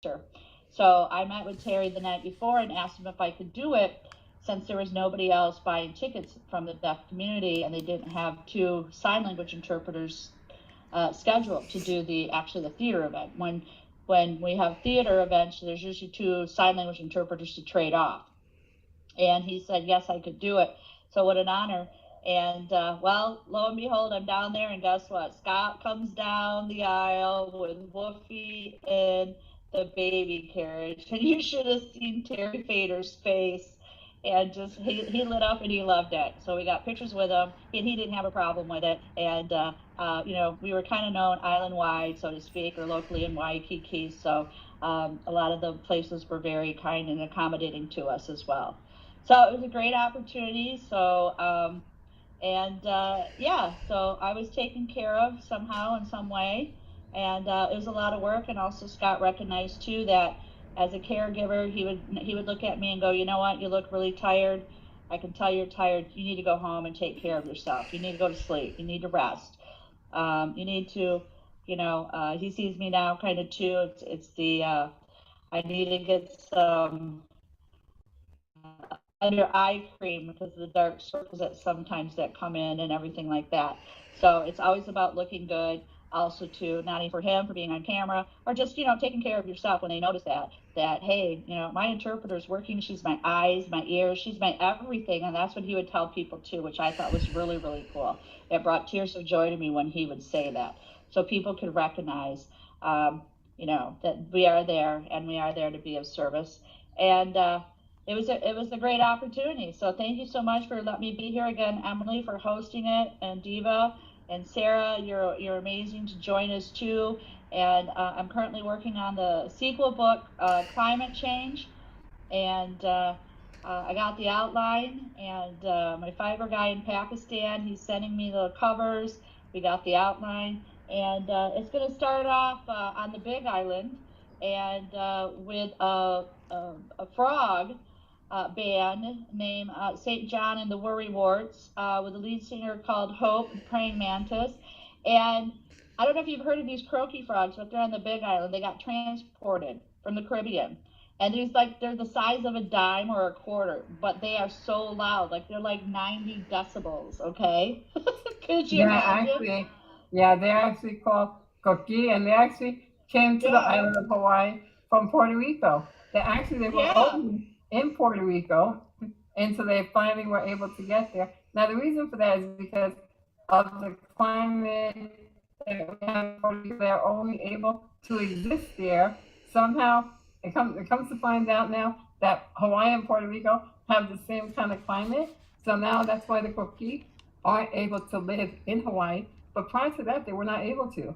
So I met with Terry the night before and asked him if I could do it since there was nobody else buying tickets from the deaf community and they didn't have two sign language interpreters scheduled to do the theater event. When we have theater events, there's usually two sign language interpreters to trade off. And he said, yes, I could do it. So what an honor. And well, lo and behold, I'm down there, and guess what? Scott comes down the aisle with Woofy in the baby carriage. And you should have seen Terry Fader's face. And just, he lit up and he loved it. So we got pictures with him, and he didn't have a problem with it. And, we were kind of known island wide, so to speak, or locally in Waikiki. So a lot of the places were very kind and accommodating to us as well. So it was a great opportunity. So, yeah, so I was taken care of somehow in some way. And it was a lot of work. And also Scott recognized too that as a caregiver, he would look at me and go, you know what, you look really tired. I can tell you're tired. You need to go home and take care of yourself. You need to go to sleep. You need to rest. You need to, he sees me now kind of too. It's the, I need to get some under eye cream because of the dark circles that sometimes that come in and everything like that. So it's always about looking good. Also, too, not even for him for being on camera or just taking care of yourself when they notice that hey, my interpreter's working. She's my eyes, my ears. She's my everything, and that's what he would tell people too, which I thought was really really cool. It brought tears of joy to me when he would say that, so people could recognize, that we are there and we are there to be of service. And it was a great opportunity. So thank you so much for letting me be here again, Emily, for hosting it, and Diva and Sarah, you're amazing to join us too. And I'm currently working on the sequel book, Climate Change, and I got the outline. And my fiber guy in Pakistan, he's sending me the covers. We got the outline, and it's going to start off on the Big Island, and with a frog band named St. John and the Worrywarts, with a lead singer called Hope, the Praying Mantis. And I don't know if you've heard of these croaky frogs, but they're on the Big Island. They got transported from the Caribbean. And they're the size of a dime or a quarter, but they are so loud. Like they're like 90 decibels, okay? Could you Yeah, imagine? they're actually called Koki, and they actually came to the Yeah, island of Hawaii from Puerto Rico. They were yeah, only in Puerto Rico, and so they finally were able to get there. Now, the reason for that is because of the climate that we have in Puerto Rico. They're only able to exist there. Somehow, it comes to find out now that Hawaii and Puerto Rico have the same kind of climate. So now that's why the Koki aren't able to live in Hawaii. But prior to that, they were not able to.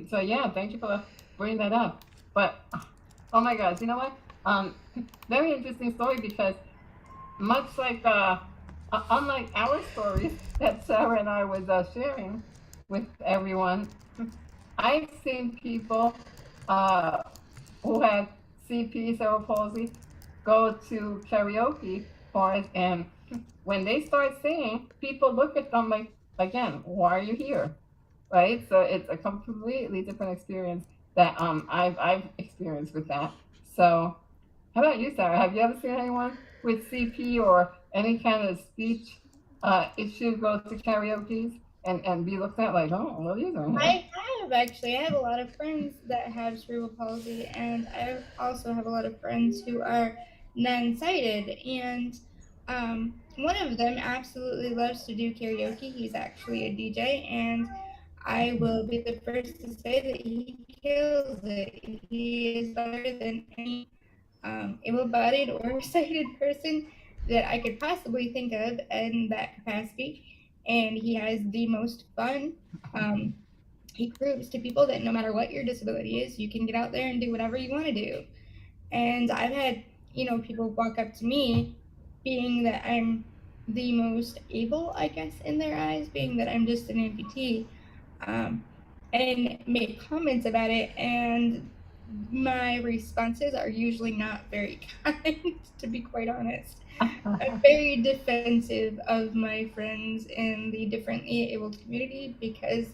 So yeah, thank you for bringing that up. But oh my gosh, you know what? Very interesting story because much like unlike our stories that Sarah and I was sharing with everyone, I've seen people uh, who have CP, cerebral palsy, go to karaoke bars, and when they start singing, people look at them like, again, why are you here? Right? So it's a completely different experience that I've experienced with that. So how about you, Sarah? Have you ever seen anyone with CP or any kind of speech issue go to karaoke's and be looked at like, oh, what are you doing here? I have actually. I have a lot of friends that have cerebral palsy, and I also have a lot of friends who are non-sighted. And one of them absolutely loves to do karaoke. He's actually a DJ, and I will be the first to say that he kills it. He is better than any able-bodied or sighted person that I could possibly think of in that capacity. And he has the most fun. Um, he proves to people that no matter what your disability is, you can get out there and do whatever you want to do. And I've had, people walk up to me, being that I'm the most able, I guess, in their eyes, being that I'm just an amputee, um, and make comments about it. And my responses are usually not very kind, to be quite honest. I'm very defensive of my friends in the differently abled community because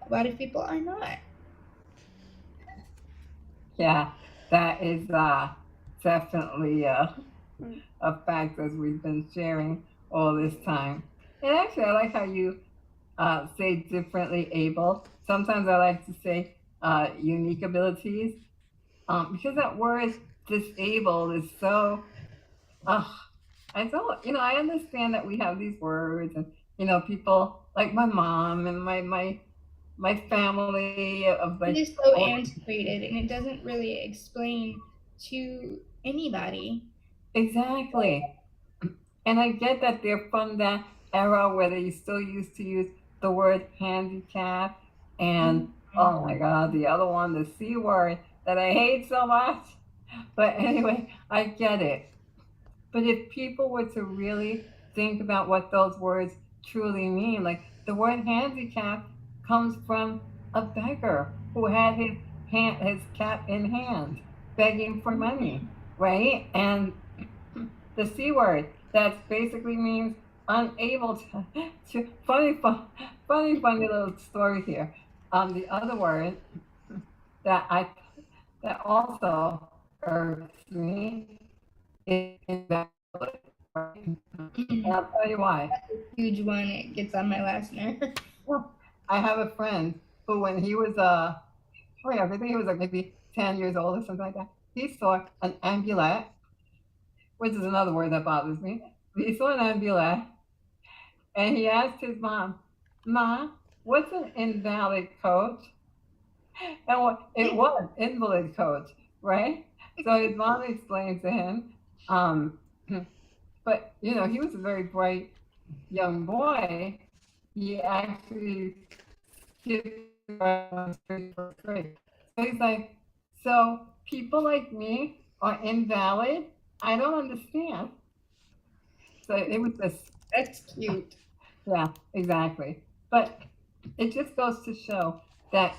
a lot of people are not. Yeah. That is definitely a fact as we've been sharing all this time. And actually, I like how you say differently able. Sometimes I like to say unique abilities because that word disabled is so, uh, I don't, I understand that we have these words and, people like my mom and my family of like, It is so antiquated and it doesn't really explain to anybody. exactly. And I get that they're from that era where they still used to use the word handicap and Mhm. oh my god, the other one, the C word that I hate so much. But anyway, I get it. But if people were to really think about what those words truly mean, like the word handicap comes from a beggar who had his cap in hand, begging for money, right? And the C word that basically means unable to funny little story here. The other word that I that also irks me is invalid. Right? And I'll tell you why. Huge one. It gets on my last nerve. Well, I have a friend who, when he was oh yeah, I think he was like maybe 10 years old or something like that. He saw an ambulette, which is another word that bothers me. He saw an ambulette and he asked his mom, "Ma, what's an invalid coach?" And it was invalid coach, right? So his mom explained to him, um, but he was a very bright young boy. He actually skipped straight first grade. So he's like, so people like me are invalid? I don't understand. So it was this, That's cute. yeah, exactly. But it just goes to show that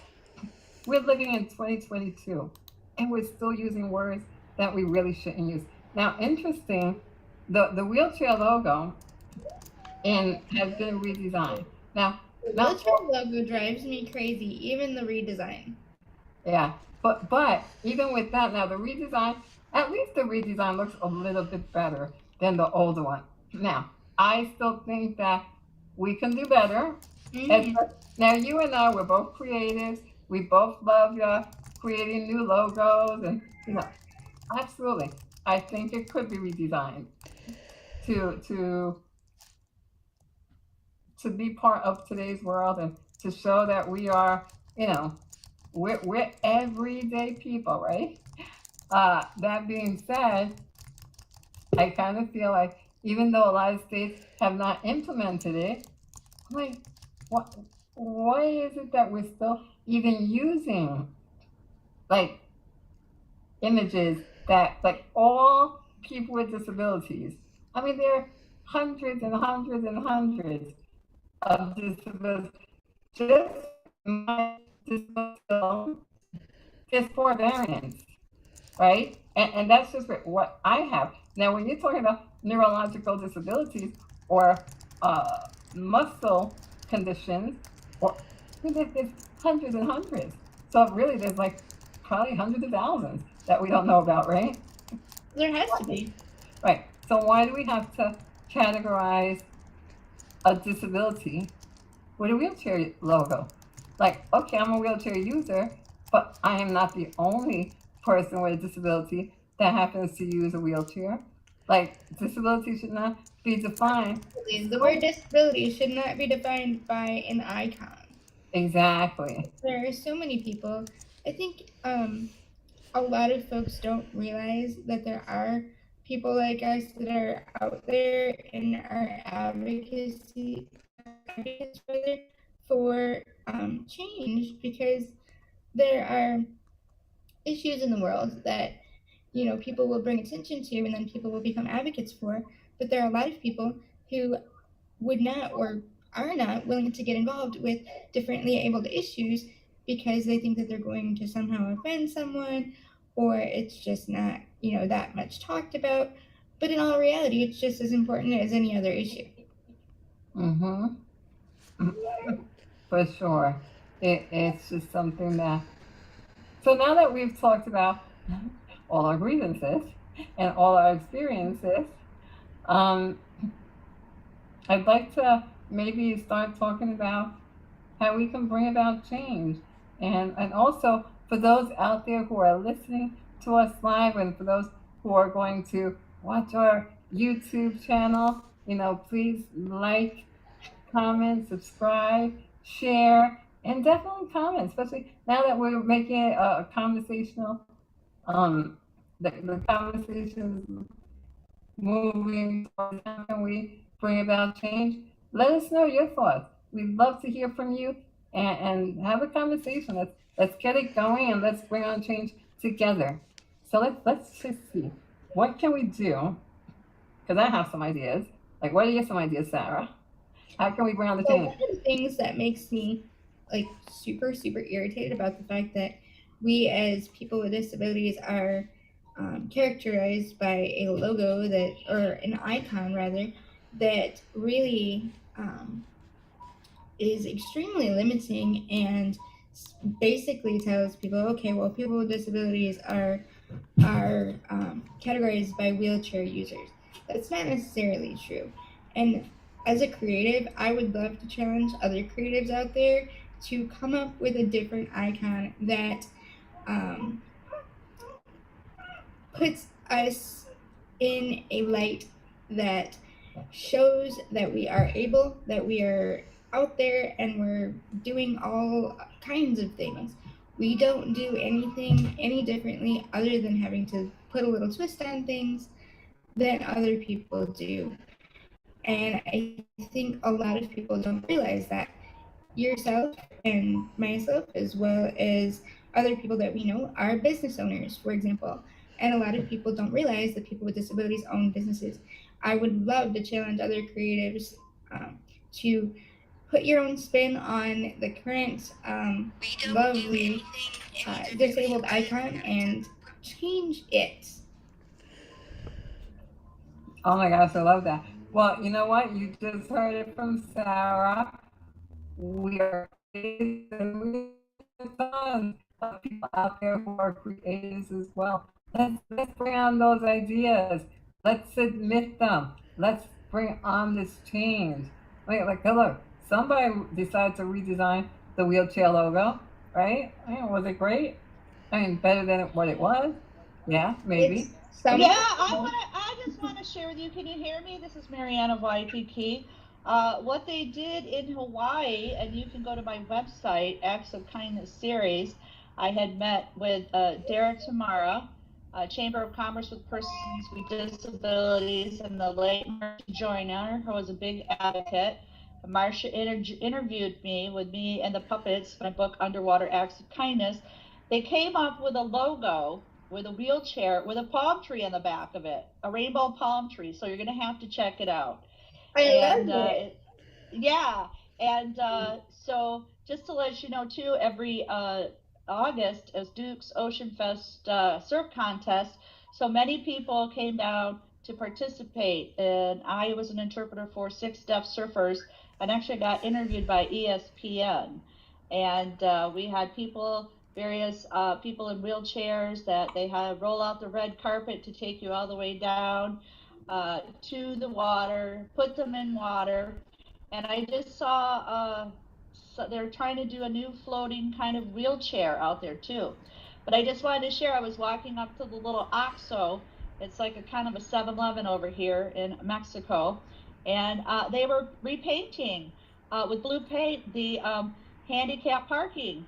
we're living in 2022 and we're still using words that we really shouldn't use. Now, interesting, the wheelchair logo has been redesigned. Now, The not wheelchair logo drives me crazy, even the redesign. yeah, but even with that, now the redesign, at least the redesign looks a little bit better than the older one. Now, I still think that we can do better. Mm-hmm. Now, you and I, we're both creatives. We both love creating new logos, and absolutely, I think it could be redesigned to to to be part of today's world and to show that we are, you know, we're everyday people, right? That being said, I kind of feel like even though a lot of states have not implemented it, I'm like, what? Why is it that we're still even using like images that like all people with disabilities? I mean, there are hundreds and hundreds and hundreds of disabilities. Just my disability alone, there's 4 variants, right? And that's just what I have. Now, when you're talking about neurological disabilities or muscle conditions, or there's hundreds and hundreds. So really, there's like probably hundreds of thousands that we don't know about, right? There has to be. Right. So why do we have to categorize a disability with a wheelchair logo? Like, okay, I'm a wheelchair user, but I am not the only person with a disability that happens to use a wheelchair. Like, disability should not be defined. The word disability should not be defined by an icon. Exactly. There are so many people. I think a lot of folks don't realize that there are people like us that are out there and are advocates for change, because there are issues in the world that people will bring attention to and then people will become advocates for, but there are a lot of people who would not or are not willing to get involved with differently abled issues because they think that they're going to somehow offend someone, or it's just not that much talked about, but in all reality it's just as important as any other issue. Mm-hmm. For sure. It's just something that. So now that we've talked about all our grievances and all our experiences, um, I'd like to maybe start talking about how we can bring about change. And also for those out there who are listening to us live and for those who are going to watch our YouTube channel, please like, comment, subscribe, share, and definitely comment, especially now that we're making it a conversational, the conversation moving towards how can we bring about change. Let us know your thoughts. We'd love to hear from you and have a conversation. Let's get it going and let's bring on change together. So let's just see. What can we do? Because I have some ideas. Like, what are your some ideas, Sarah? How can we bring on the So change? one of the things that makes me like super irritated about the fact that we as people with disabilities are characterized by a logo that, or an icon rather, that really is extremely limiting and basically tells people, okay, well, people with disabilities are categorized by wheelchair users. That's not necessarily true. And as a creative, I would love to challenge other creatives out there to come up with a different icon that um, puts us in a light that shows that we are able, that we are out there, and we're doing all kinds of things. We don't do anything any differently other than having to put a little twist on things than other people do. And I think a lot of people don't realize that. Yourself and myself, as well as other people that we know, are business owners, for example. And a lot of people don't realize that people with disabilities own businesses. I would love to challenge other creatives to put your own spin on the current lovely disabled icon and change it. Oh my gosh, I love that. Well, you know what? You just heard it from Sarah. We are creators and we have tons of people out there who are creators as well. Let's bring on those ideas. Let's admit them. Let's bring on this change. Like look, somebody decided to redesign the wheelchair logo, right? I mean, was it great? I mean, better than what it was. Yeah, It's maybe. Yeah, some. I just want to share with you. Can you hear me? This is Mariana of Waikiki. What they did in Hawaii, and you can go to my website, Acts of Kindness series. I had met with Dara Tamara, Chamber of Commerce with Persons with Disabilities, and the late Marcia Joyner, who was a big advocate. Marcia interviewed me with me and the puppets, my book Underwater Acts of Kindness. They came up with a logo with a wheelchair with a palm tree on the back of it, a rainbow palm tree. So you're going to have to check it out. I And love it. yeah, and so just to let you know too, every August is Duke's Ocean Fest surf contest. So many people came down to participate, and I was an interpreter for six deaf surfers, and actually got interviewed by ESPN. And we had people, various people in wheelchairs that they had roll out the red carpet to take you all the way down to the water, put them in water, and I just saw so they're trying to do a new floating kind of wheelchair out there too. But I just wanted to share. I was walking up to the little OXXO. It's like a kind of a 7-Eleven over here in Mexico, and they were repainting with blue paint the handicap parking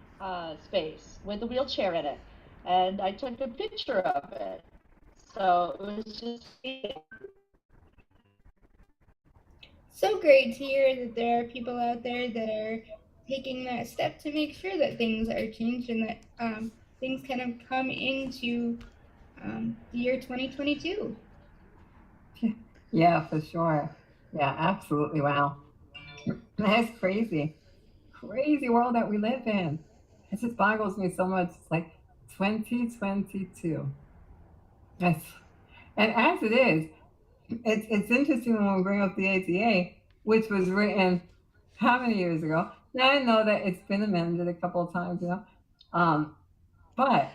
space with the wheelchair in it, and I took a picture of it. So it was just So great to hear that there are people out there that are taking that step to make sure that things are changed and that things kind of come into the year 2022. Yeah, for sure. Yeah, absolutely. Wow. That's crazy. Crazy world that we live in. It just boggles me so much. It's like 2022. Yes. And as it is, it's interesting when we bring up the ATA, which was written how many years ago? Now I know that it's been amended a couple of times, Um, but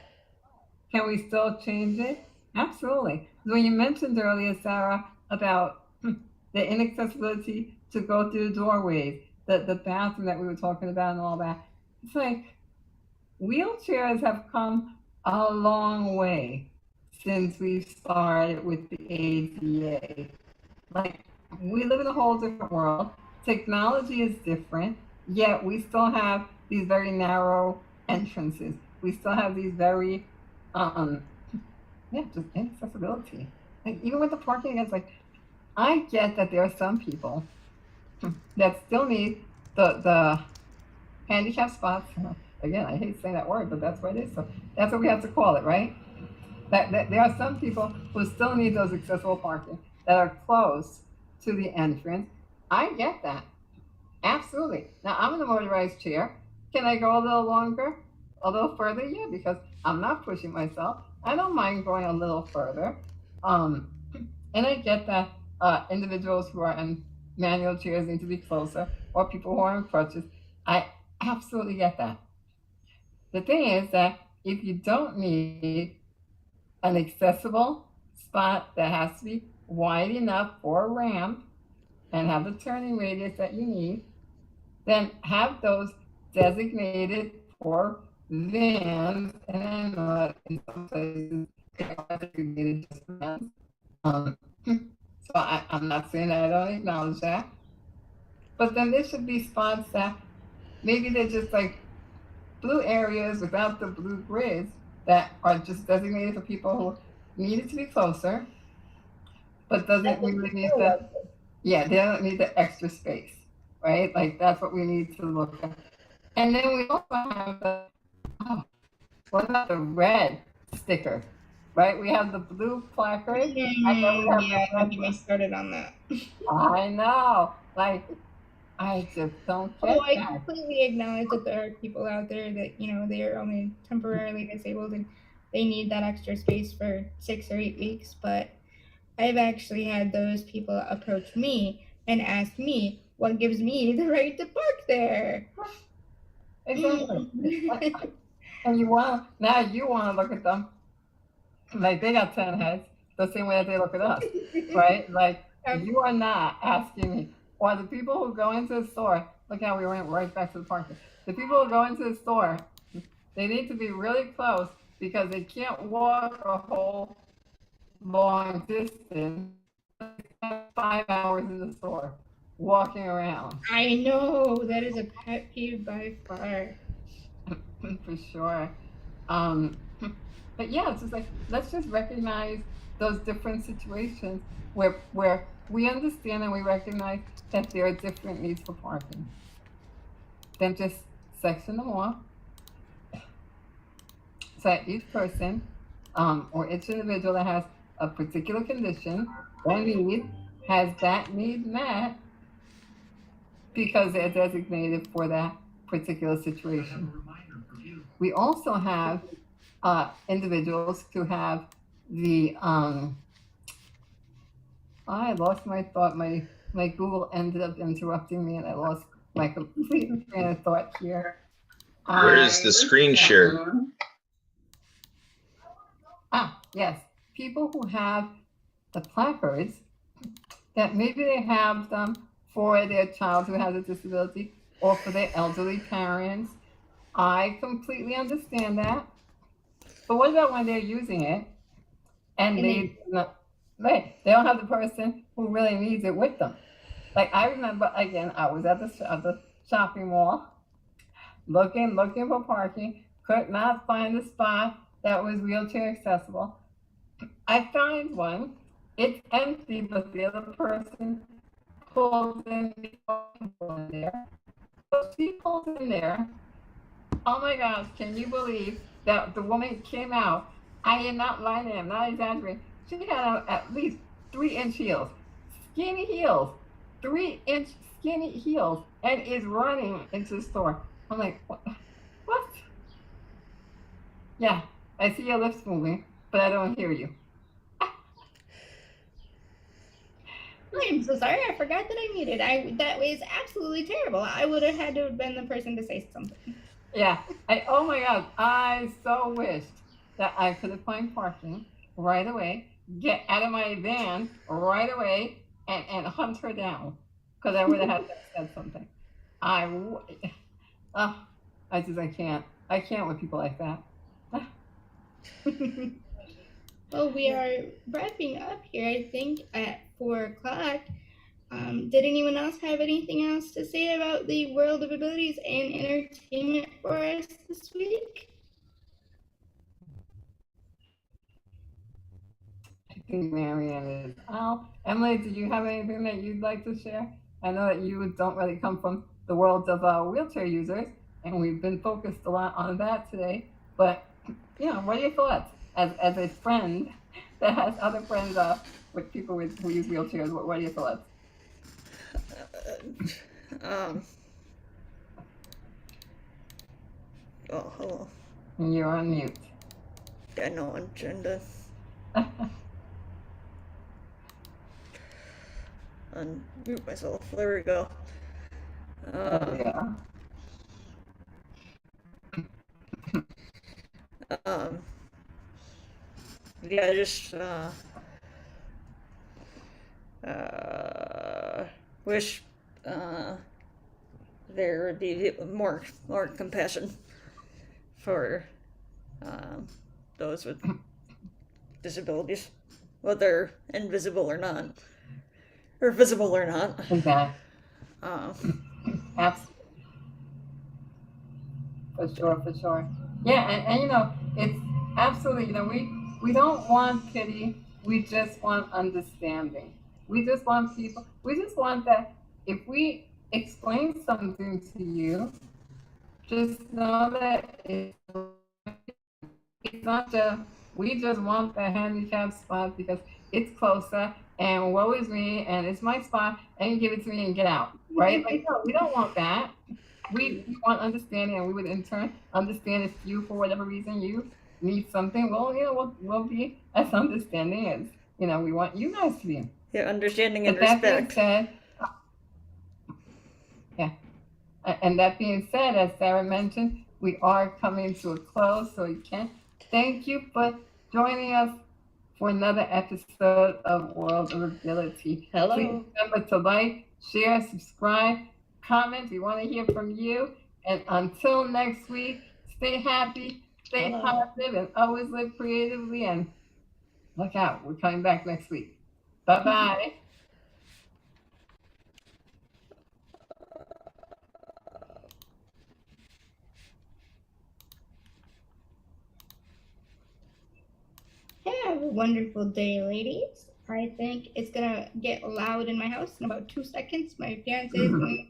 Can we still change it? Absolutely. When you mentioned earlier, Sarah, about the inaccessibility to go through doorways, the bathroom that we were talking about and all that, it's like wheelchairs have come a long way since we started with the ADA. Like, we live in a whole different world. Technology is different, yet we still have these very narrow entrances. We still have these very, um, yeah, just inaccessibility. Like, even with the parking, it's like, I get that there are some people that still need the handicap spots. Again, I hate saying that word, but that's what it is. So that's what we have to call it, right? That there are some people who still need those accessible parking that are close to the entrance. I get that. Absolutely. Now I'm in a motorized chair. Can I go a little longer? A little further? Yeah, because I'm not pushing myself. I don't mind going a little further. Um, and I get that individuals who are in manual chairs need to be closer, or people who are in crutches. I absolutely get that. The thing is that if you don't need an accessible spot that has to be wide enough for a ramp and have the turning radius that you need, then have those designated for vans. And I know that in some places they are designated just for vans. So I'm not saying that I don't acknowledge that. But then there should be spots that maybe they're just like blue areas without the blue grids that are just designated for people who need it to be closer, but doesn't really need the, yeah, they don't need the extra space, right? Like that's what we need to look at. And then we also have the, oh, what about the red sticker, right? We have the blue placard. And then we have Yeah, the don't get me started on that. I know, like, I just don't get Oh, I that. completely acknowledge that there are people out there that, they are only temporarily disabled and they need that extra space for 6 or 8 weeks. But I've actually had those people approach me and ask me what gives me the right to park there. Exactly. And you want now you want to look at them like they got 10 heads, the same way that they look at us, right? Like you are not asking me. Or the people who go into the store, look how we went right back to the parking. The people who go into the store, they need to be really close because they can't walk a whole long distance. 5 hours in the store, walking around. I know, that is a pet peeve by far. For sure. Um, but yeah, it's just like let's just recognize those different situations where we understand and we recognize that there are different needs for parking. Then just section them off so that each person or each individual that has a particular condition or need has that need met because they're designated for that particular situation. We also have individuals who have the I lost my thought. My Google ended up interrupting me, and I lost my complete train of thought here. Where is the screen share? Yes, people who have the placards that maybe they have them for their child who has a disability or for their elderly parents. I completely understand that. But what about when they're using it and they don't have the person who really needs it with them? Like I remember, again, I was at the shopping mall looking for parking, could not find a spot that was wheelchair accessible. I find one, it's empty, but the other person pulls in there. So she pulls in there. Oh my gosh, can you believe that the woman came out? I am not lying, I'm not exaggerating. She had at least 3-inch heels, skinny heels, 3-inch skinny heels, and is running into the store. I'm like, what? Yeah, I see your lips moving, but I don't hear you. I'm so sorry, I forgot that I muted. That was absolutely terrible. I would have had been the person to say something. Yeah, oh my God, I so wished that I could have find parking right away, get out of my van right away, and hunt her down, because I would have had to have said something. I, w- I can't. I can't with people like that. Well, we are wrapping up here, I think, at 4 o'clock. Did anyone else have anything else to say about the world of abilities and entertainment for us this week? I think Marianne is out. Emily, do you have anything that you'd like to share? I know that you don't really come from the world of wheelchair users, and we've been focused a lot on that today. But, what are your thoughts as a friend that has other friends with people who use wheelchairs? What are your thoughts? Oh, hello. You're on mute. I know, I'm trying to unmute myself. There we go. Yeah. Yeah, just wish there would be more compassion for those with disabilities, whether invisible or not, or visible or not. Exactly. Absolutely. For sure. Yeah, and it's absolutely, we don't want pity, we just want understanding. We just want that if we explain something to you, just know that it's not just, we just want the handicap spot because it's closer and woe is me and it's my spot and you give it to me and get out, right? Like, no, we don't want that. We want understanding, and we would in turn understand if you, for whatever reason, you need something. Well, we'll be as understanding as we want you guys to be. Yeah, understanding and But that being respect. said, yeah, and that being said, as Sarah mentioned, we are coming to a close, so we can thank you for joining us for another episode of World of Ability. Hello. Please remember to like, share, subscribe, comment. We want to hear from you. And until next week, stay happy, stay positive, and always live creatively. And look out, we're coming back next week. Bye-bye. Have a wonderful day, ladies. I think it's gonna get loud in my house in about 2 seconds. My fiance is going